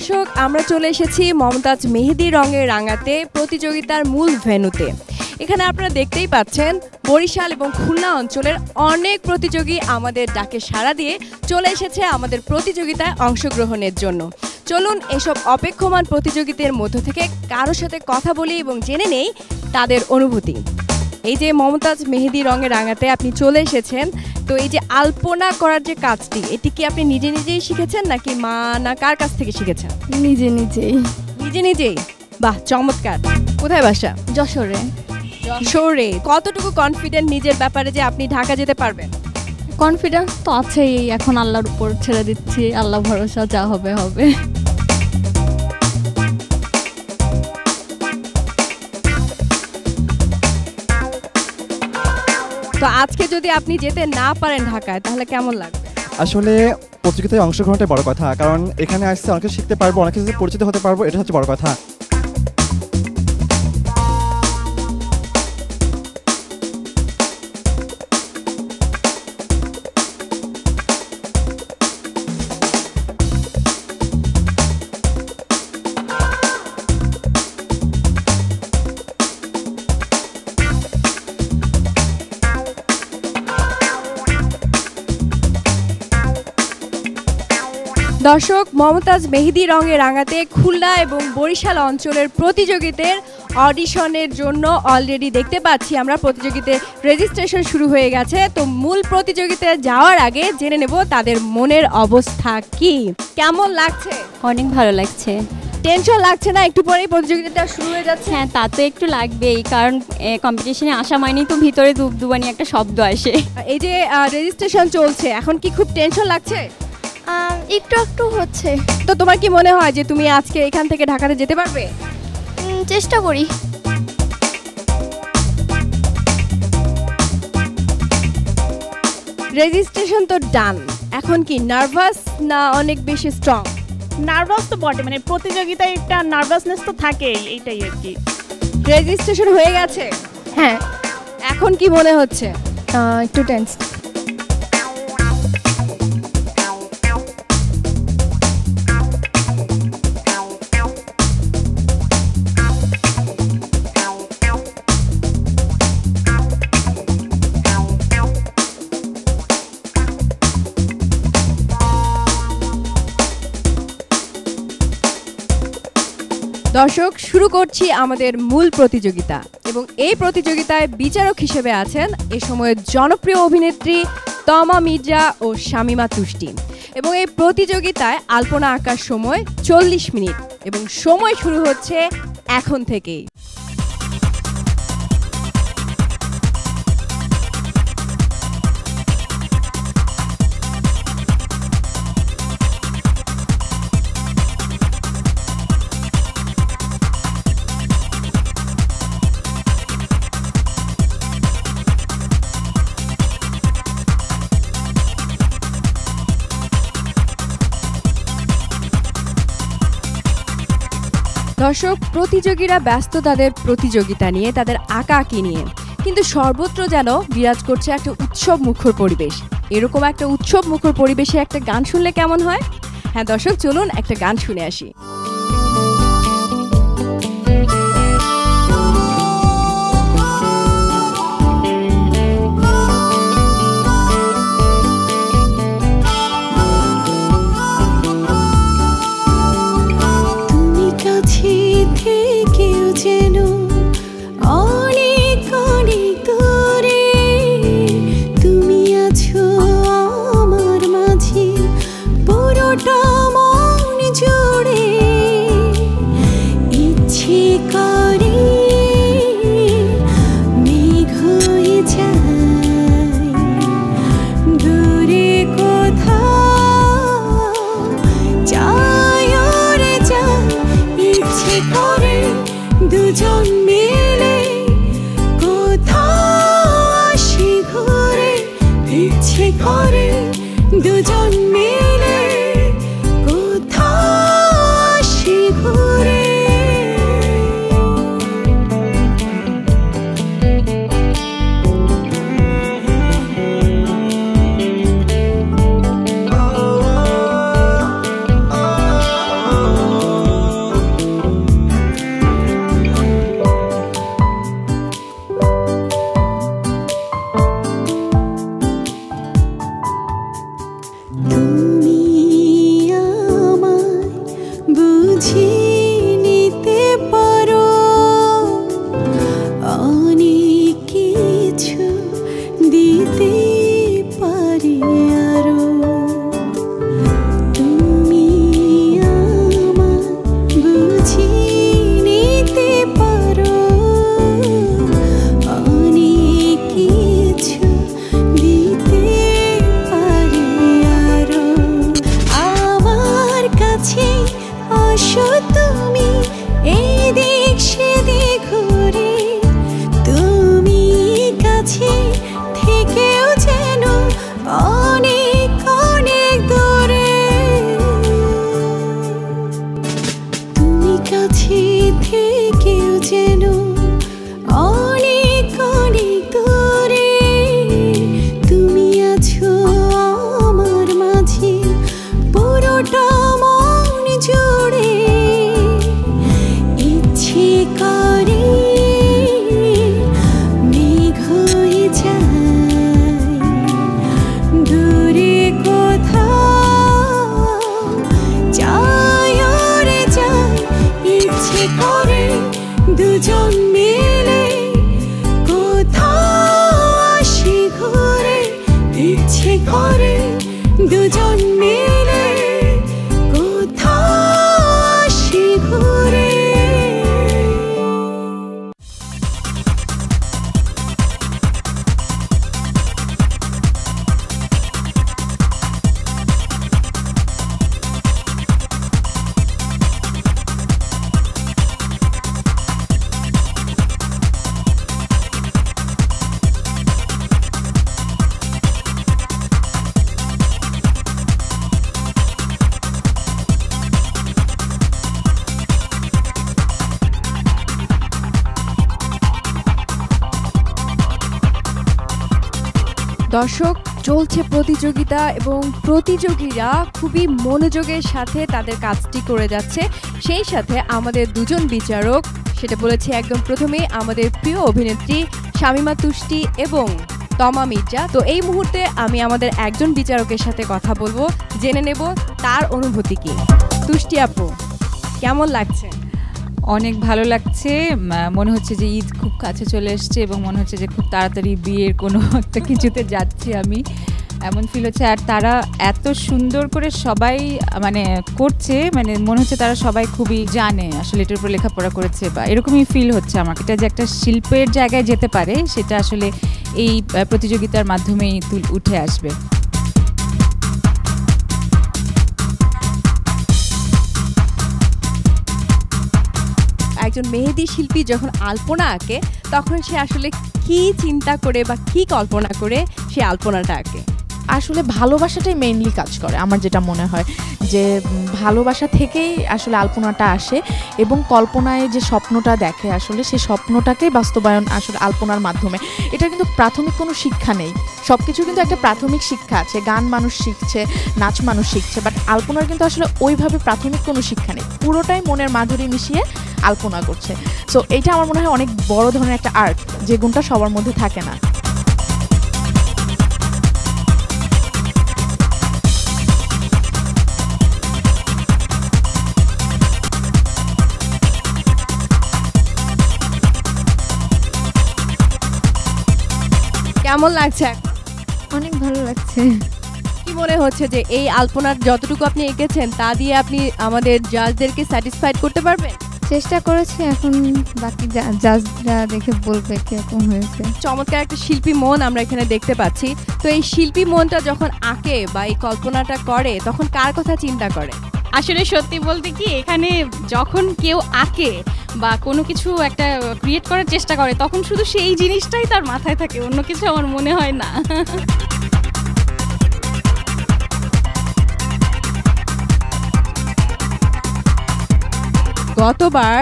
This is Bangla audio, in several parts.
দর্শক, আমরা চলে এসেছি মমতাজ মেহেদি রঙে রাঙাতে প্রতিযোগিতার মূল ভেন্যুতে। এখানে আপনারা দেখতেই পাচ্ছেন বরিশাল এবং খুলনা অঞ্চলের অনেক প্রতিযোগী আমাদের ডাকে সাড়া দিয়ে চলে এসেছে আমাদের প্রতিযোগিতায় অংশগ্রহণের জন্য। চলুন এসব অপেক্ষমান প্রতিযোগীদের মধ্য থেকে কারোর সাথে কথা বলি এবং জেনে নেই তাদের অনুভূতি। এই যে মমতাজ মেহেদি রঙে রাঙাতে আপনি চলে এসেছেন, তো এই যে আলপনা করার যে কাজটি, এটি কি আপনি নিজে নিজেই শিখেছেন নাকি মা না কার কাছ থেকে শিখেছেন? নিজে নিজেই। বাহ, চমৎকার। কোথায় বাসা? যশোরে। যশোরে। কতটুকু কনফিডেন্ট নিজের ব্যাপারে যে আপনি ঢাকা যেতে পারবেন? কনফিডেন্স তো আছেই, এখন আল্লাহর উপর ছেড়ে দিচ্ছি, আল্লাহ ভরসা, যা হবে হবে। তো আজকে যদি আপনি যেতে না পারেন ঢাকায়, তাহলে কেমন লাগবে? আসলে প্রতিযোগিতায় অংশগ্রহণটাই বড় কথা, কারণ এখানে আসতে অনেক কিছু শিখতে পারবো, অনেক কিছু পরিচিত হতে পারবো, এটা হচ্ছে বড় কথা। দর্শক, মমতাজ মেহেদি রঙে রাঙাতে খুলনা এবং বরিশাল অঞ্চলের প্রতিযোগীদের অডিশনের জন্য অলরেডি দেখতে পাচ্ছি আমরা প্রতিযোগিতার রেজিস্ট্রেশন শুরু হয়ে গেছে। তো মূল প্রতিযোগিতায় যাওয়ার আগে জেনে নেব তাদের মনের অবস্থা কি, কেমন লাগছে? অনেক ভালো লাগছে। টেনশন লাগছে না? একটু পরেই প্রতিযোগিতাটা শুরু হয়ে যাচ্ছে। হ্যাঁ, তা তো একটু লাগবেই, কারণ কম্পিটিশনে আসা মানেই তো ভিতরে দুবদুবানি একটা শব্দ আসে। এই যে রেজিস্ট্রেশন চলছে, এখন কি খুব টেনশন লাগছে? একটু একটু হচ্ছে। তো তোমার কি মনে হয় যে তুমি আজকে এখান থেকে ঢাকাতে যেতে পারবে? চেষ্টা করি। রেজিস্ট্রেশন তো ডান, এখন কি নার্ভাস না অনেক বেশি স্ট্রং? নার্ভাস তো বটে, মানে প্রতিযোগিতায় একটা নার্ভাসনেস তো থাকেই, এইটাই আর কি। রেজিস্ট্রেশন হয়ে গেছে? হ্যাঁ। এখন কি মনে হচ্ছে? একটু টেন্স। দর্শক, শুরু করছি আমাদের মূল প্রতিযোগিতা এবং এই প্রতিযোগিতায় বিচারক হিসেবে আছেন এ সময়ের জনপ্রিয় অভিনেত্রী তমা মির্জা ও শামিমা তুষ্টি। এবং এই প্রতিযোগিতায় আলপনা আঁকার সময় 40 মিনিট এবং সময় শুরু হচ্ছে এখন থেকেই। দর্শক, প্রতিযোগীরা ব্যস্ত তাদের প্রতিযোগিতা নিয়ে, তাদের আঁকাআঁকি নিয়ে, কিন্তু সর্বত্র যেন বিরাজ করছে একটা উৎসব মুখর পরিবেশ। এরকম একটা উৎসব মুখর পরিবেশে একটা গান শুনলে কেমন হয়? হ্যাঁ দর্শক, চলুন একটা গান শুনে আসি। করে দুজন মিলে কোথাও আসি ঘুরে। দর্শক, চলছে প্রতিযোগিতা এবং প্রতিযোগীরা খুবই মনোযোগের সাথে তাদের কাজটি করে যাচ্ছে। সেই সাথে আমাদের দুজন বিচারক, সেটা বলেছে একদম প্রথমে আমাদের প্রিয় অভিনেত্রী শামীমা তুষ্টি এবং তমা মির্জা। তো এই মুহূর্তে আমি আমাদের একজন বিচারকের সাথে কথা বলবো, জেনে নেব তার অনুভূতি কি। তুষ্টি আপু, কেমন লাগছে? অনেক ভালো লাগছে। মনে হচ্ছে যে ঈদ খুব কাছে চলে এসছে এবং মনে হচ্ছে যে খুব তাড়াতাড়ি বিয়ের কোনো একটা কিছুতে যাচ্ছি আমি, এমন ফিল হচ্ছে। আর তারা এত সুন্দর করে সবাই মানে করছে, মানে মনে হচ্ছে তারা সবাই খুবই জানে আসলে এটার উপর লেখাপড়া করেছে, বা এরকমই ফিল হচ্ছে আমার। এটা যে একটা শিল্পের জায়গায় যেতে পারে সেটা আসলে এই প্রতিযোগিতার মাধ্যমেই উঠে আসবে। একজন মেহেদি শিল্পী যখন আলপনা আঁকে তখন সে আসলে কি চিন্তা করে বা কি কল্পনা করে সে আলপনাটা আঁকে? আসলে ভালোবাসাটাই মেইনলি কাজ করে আমার যেটা মনে হয়, যে ভালোবাসা থেকেই আসলে আলপনাটা আসে এবং কল্পনায় যে স্বপ্নটা দেখে আসলে সেই স্বপ্নটাকেই বাস্তবায়ন আসলে আলপনার মাধ্যমে। এটা কিন্তু প্রাথমিক কোনো শিক্ষা নেই, সব কিছু কিন্তু একটা প্রাথমিক শিক্ষা আছে। গান মানুষ শিখছে, নাচ মানুষ শিখছে, বাট আলপনার কিন্তু আসলে ওইভাবে প্রাথমিক কোনো শিক্ষা নেই, পুরোটাই মনের মাধুরী মিশিয়ে আলপনা করছে। সো এইটা আমার মনে হয় অনেক বড় ধরনের একটা আর্ট, যে গুণটা সবার মধ্যে থাকে না। কেমন লাগছে? অনেক ভালো লাগছে। কি মনে হচ্ছে যে এই আলপনার যতটুকু আপনি এঁকেছেন তা দিয়ে আপনি আমাদের জাজদেরকে স্যাটিসফাইড করতে পারবেন? চেষ্টা করেছি, এখন বাকি জাজরা দেখে বলবে কিরকম হয়েছে। চমৎকার একটা শিল্পী মন আমরা এখানে দেখতে পাচ্ছি। তো এই শিল্পী মনটা যখন আঁকে বা এই কল্পনাটা করে তখন কার কথা চিন্তা করে? আসলে সত্যি বলতে কি, এখানে যখন কেউ আঁকে বা কোনো কিছু একটা ক্রিয়েট করার চেষ্টা করে তখন শুধু সেই জিনিসটাই তার মাথায় থাকে, অন্য কিছু আমার মনে হয় না। গতবার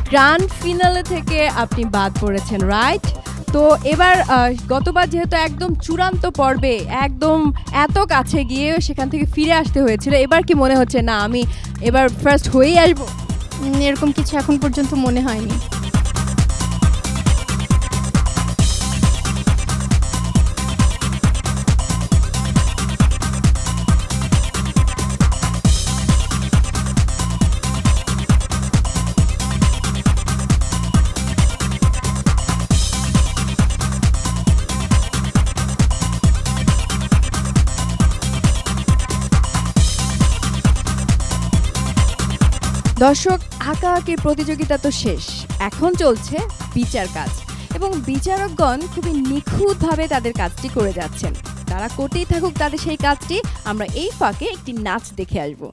গ্র্যান্ড ফিনালে থেকে আপনি বাদ পড়েছেন, রাইট? তো এবার গতবার যেহেতু একদম চূড়ান্ত পর্বে একদম এত কাছে গিয়ে সেখান থেকে ফিরে আসতে হয়েছিল, এবার কি মনে হচ্ছে না আমি এবার ফার্স্ট হয়েই আসবো? এরকম কিছু এখন পর্যন্ত মনে হয়নি। দর্শক, আঁকাআঁকির প্রতিযোগিতা তো শেষ, এখন চলছে বিচার কাজ এবং বিচারকগণ খুবই নিখুঁতভাবে তাদের কাজটি করে যাচ্ছেন। তারা করতেই থাকুক তাদের সেই কাজটি, আমরা এই ফাঁকে একটি নাচ দেখে আসবো।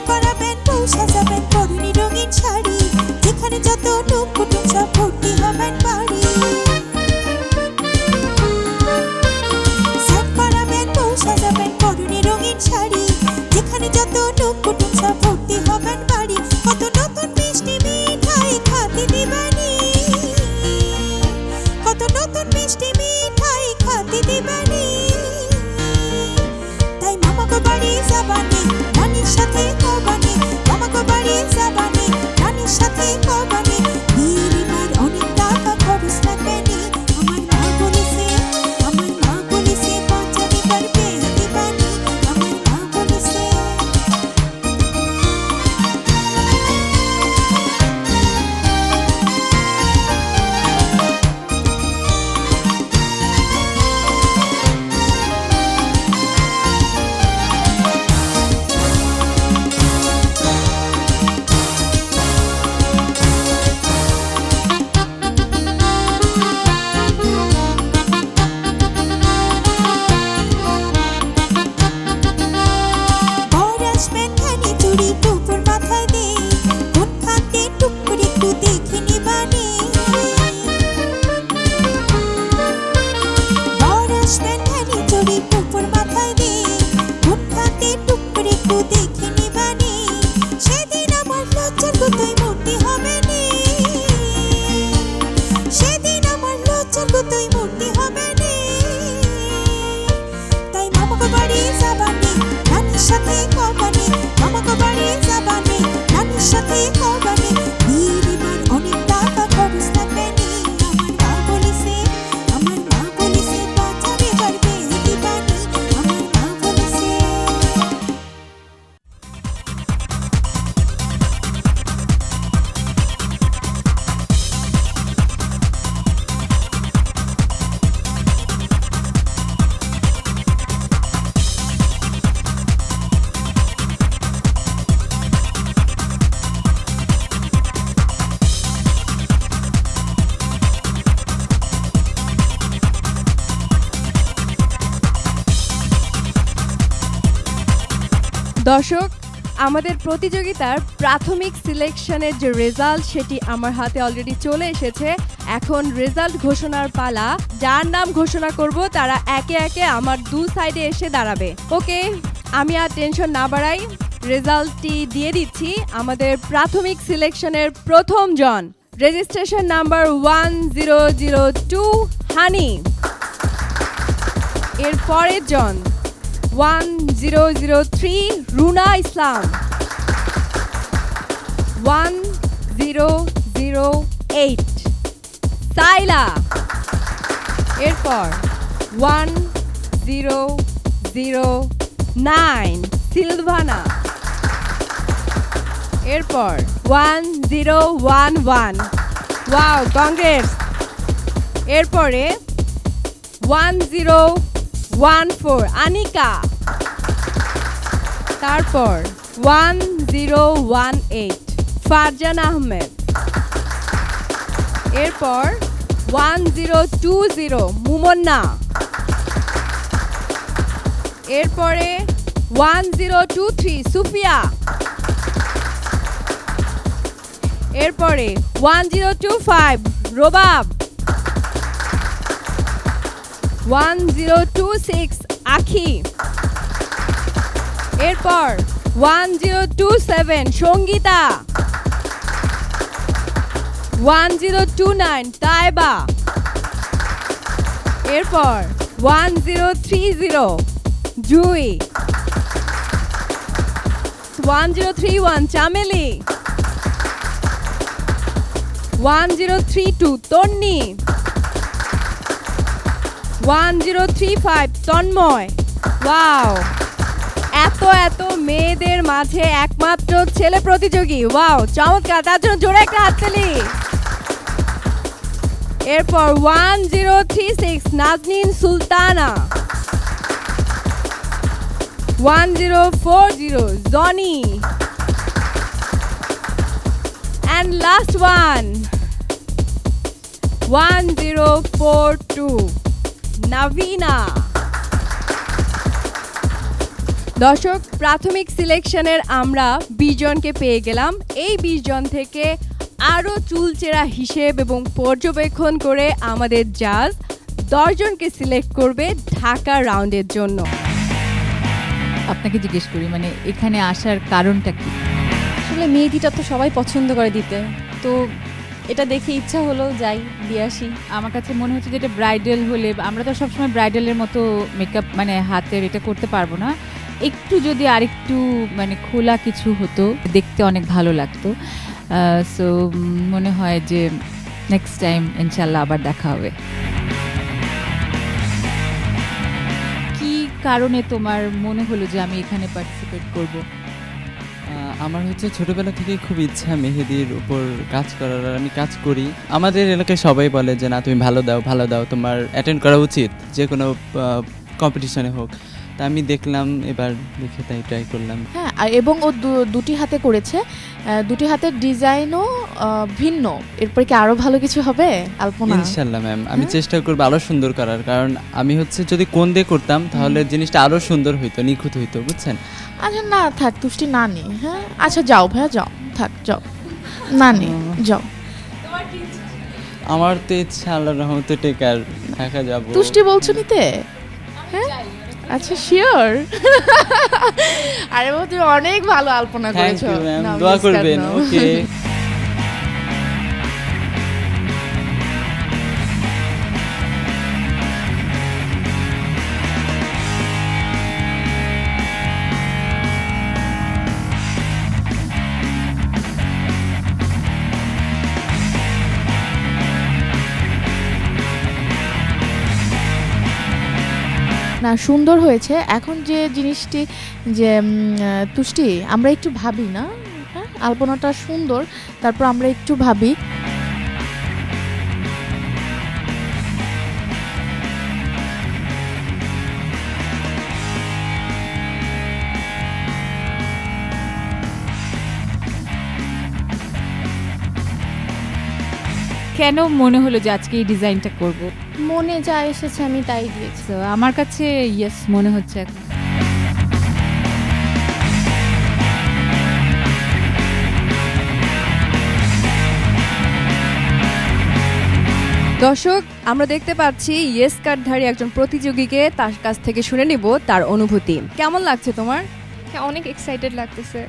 সাজাবেন, সাজাবেন করুণী রঙিন শাড়ি, যেখানে যত টুকু দর্শক, আমাদের প্রতিযোগিতার প্রাথমিক সিলেকশনের যে রেজাল্ট সেটি আমার হাতে অলরেডি চলে এসেছে। এখন রেজাল্ট ঘোষণার পালা। যার নাম ঘোষণা করব তারা একে একে আমার দু সাইডে এসে দাঁড়াবে। ওকে, আমি আর টেনশন না বাড়াই, রেজাল্টটি দিয়ে দিচ্ছি। আমাদের প্রাথমিক সিলেকশনের প্রথম জন, রেজিস্ট্রেশন নাম্বার 1002 হানি। এর পরের জন 1003 রুনা ইসলাম। 1008 সাইলা। এরপর 1009 সিলভানা। এরপর 1011 ওয়াও, কংগ্রেস। এরপরে 1014 আনিকা। তারপর 1018 ফারজান আহমেদ। এরপর 1020 মুমন্না। এরপরে 1023 সুফিয়া। এরপরে 1025 রোবাব। 1026 আখি। এরপর 1027 সঙ্গীতা। 1029 তাইবা। এরপর 1030 জুই। 1031 চামেলি। 1032 তন্নি। 1035 তন্ময়। ওয়াও, এত এত মেয়েদের মাঝে একমাত্র ছেলে প্রতিযোগী। ওয়াও, চমৎকার, তার জন্য জোরে একটা হাততালি। এরপর 1036 Nazneen Sultana. 1040 Jony. And last one 1042 Navina. দর্শক, প্রাথমিক সিলেকশনের আমরা 20 জনকে পেয়ে গেলাম। এই 20 জন থেকে আরও চুলচেরা হিসেব এবং পর্যবেক্ষণ করে আমাদের জাজ 10 জনকে সিলেক্ট করবে ঢাকা রাউন্ডের জন্য। আপনাকে জিজ্ঞেস করি, মানে এখানে আসার কারণটা কি? আসলে মেহেদিটা তো সবাই পছন্দ করে দিতে, তো এটা দেখে ইচ্ছা হলো যাই দিয়ে আসি। আমার কাছে মনে হচ্ছে যে এটা ব্রাইডাল হলে, আমরা তো সবসময় ব্রাইডালের মতো মেকআপ মানে হাতের এটা করতে পারবো না, একটু যদি আরেকটু মানে খোলা কিছু হতো দেখতে অনেক ভালো লাগতো। সো মনে হয় যে নেক্সট টাইম ইনশাল্লাহ আবার দেখা হবে। কি কারণে তোমার মনে হলো যে আমি এখানে পার্টিসিপেট করব? আমার হচ্ছে ছোটবেলা থেকেই খুব ইচ্ছা মেহেদির উপর কাজ করার, আর আমি কাজ করি। আমাদের এলাকায় সবাই বলে যে না তুমি ভালো দাও, তোমার অ্যাটেন্ড করা উচিত যে কোনো কম্পিটিশনে হোক। তা আমি দেখলাম, এবার দেখে তাই ট্রাই করলাম। হ্যাঁ, এবং ও দুটি হাতে করেছে, দুটি হাতের ডিজাইনও ভিন্ন। এরপর কি আরো ভালো কিছু হবে আলপনা? ইনশাআল্লাহ ম্যাম, আমি চেষ্টা করবো আরো সুন্দর করার, কারণ আমি হচ্ছে যদি কোন দিয়ে করতাম তাহলে জিনিসটা আরো সুন্দর হইতো, নিখুঁত হইতো, বুঝছেন? আচ্ছা না থাক, তুষ্টি না নি। হ্যাঁ আচ্ছা যাও ভাইয়া, যাও, থাক যাও, না নি যাও। আমার তো ইচ্ছা আল্লাহর রহমতে টেকার ঢাকা যাব। তুষ্টি বলছো নিতে? হ্যাঁ আচ্ছা শিওর। আরে বাবা তুমি অনেক ভালো আলপনা করেছো, দোয়া করবেন। ওকে, না সুন্দর হয়েছে। এখন যে জিনিসটি যে তুষ্টি আমরা একটু ভাবি না, হ্যাঁ আলপনাটা সুন্দর, তারপর আমরা একটু ভাবি কেন মনে হলো যে আজকে এই ডিজাইনটা করব? মনে যা এসেছে আমি তাই দিয়েছি। তো আমার কাছে ইয়েস মনে হচ্ছে এখন। দর্শক, আমরা দেখতে পাচ্ছি ইয়েস কার্ডধারী একজন প্রতিযোগীকে, তার কাছ থেকে শুনে নিব তার অনুভূতি। কেমন লাগছে তোমার? হ্যাঁ, অনেক এক্সাইটেড লাগতেছে।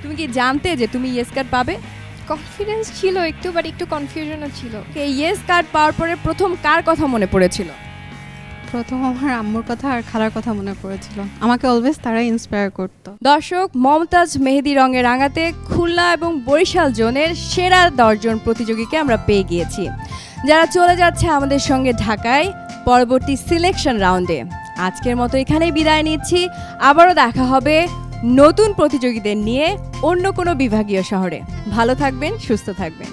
তুমি কি জানতে যে তুমি ইয়েস কার্ড পাবে? কনফিডেন্স ছিল একটু, বাট একটু কনফিউশনও ছিল। এই ইয়েস কার্ড পাওয়ার পরে প্রথম কার কথা মনে পড়েছিল? প্রথম আমার আম্মুর কথা আর খালার কথা মনে পড়েছিল। আমাকে অলওয়েজ তারাই ইন্সপায়ার করতো। দর্শক, মমতাজ মেহেদি রঙে রাঙাতে খুলনা এবং বরিশাল জোনের সেরা 10 জন প্রতিযোগীকে আমরা পেয়ে গিয়েছি, যারা চলে যাচ্ছে আমাদের সঙ্গে ঢাকায় পরবর্তী সিলেকশন রাউন্ডে। আজকের মতো এখানেই বিদায় নিচ্ছি। আবারও দেখা হবে নতুন প্রতিযোগীদের নিয়ে অন্য কোনো বিভাগীয় শহরে। ভালো থাকবেন, সুস্থ থাকবেন।